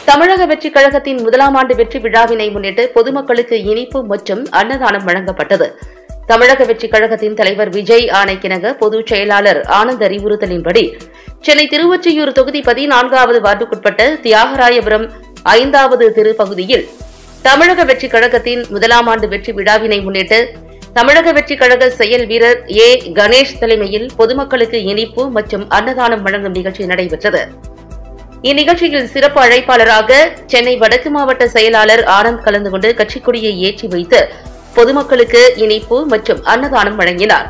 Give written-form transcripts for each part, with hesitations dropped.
தமிழக வெற்றிக் கழகத்தின் முதலாம் ஆண்டு வெற்றி விழாவினை முன்னிட்டு பொதுமக்களுக்கு இனிப்பு மற்றும் அன்னதானம் வழங்கப்பட்டது. தமிழக வெற்றிக் கழகத்தின் தலைவர் விஜய் ஆணைக்கிணங்க பொதுச் செயலாளர் ஆனந்த் அறிவுறுத்தலின்படி சென்னை திருவொற்றியூர் தொகுதி 14வது வார்டுக்குட்பட்ட தியாகராயபுரம் 5வது தெரு பகுதியில் தமிழக வெற்றிக் கழகத்தின் முதலாம் ஆண்டு வெற்றி விழாவினை முன்னிட்டு தமிழக வெற்றிக் கழக செயல் வீரர் ஏ. கணேஷ் தலைமையில் பொதுமக்களுக்கு இனிப்பு மற்றும் அன்னதானம் வழங்கும் நிகழ்ச்சி நடைபெற்றது. இந்நிகழ்ச்சியில் சிறப்பு அழைப்பாளராக சென்னை வடக்கு மாவட்ட செயலாளர் ஆனந்த் கலந்து கொண்டு கட்சிக் கொடியை ஏற்றி வைத்து பொதுமக்களுக்கு இனிப்பு மற்றும் அன்னதானம் வழங்கினார்.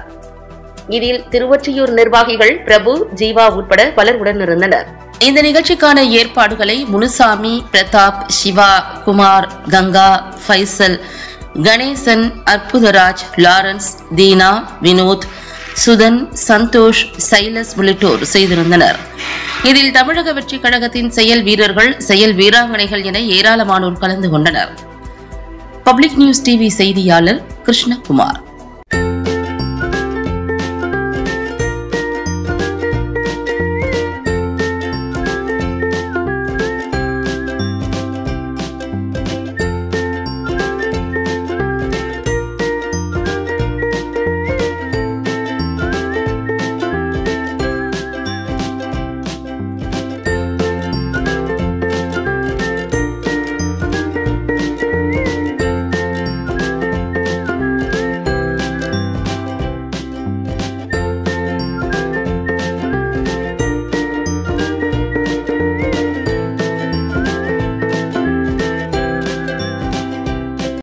இதில் திருவொற்றியூர் நிர்வாகிகள் பிரபு, ஜீவா உட்பட பலர் உடனிருந்தனர். இந்த நிகழ்ச்சிக்கான ஏற்பாடுகளை முனுசாமி, பிரதாப், சிவா, குமார், கங்கா, ஃபைசல், கணேசன், அற்புதராஜ், லாரன்ஸ், தீனா, வினோத், சுதன், சந்தோஷ், சைலஸ் உள்ளிட்டோர் செய்திருந்தனர். இதில் தமிழக வெற்றிக் கழகத்தின் செயல் வீரர்கள், செயல் வீராங்கனைகள் என ஏராளமானோர் கலந்து கொண்டனர். பப்ளிக் நியூஸ் டிவி செய்தியாளர் கிருஷ்ணகுமார்.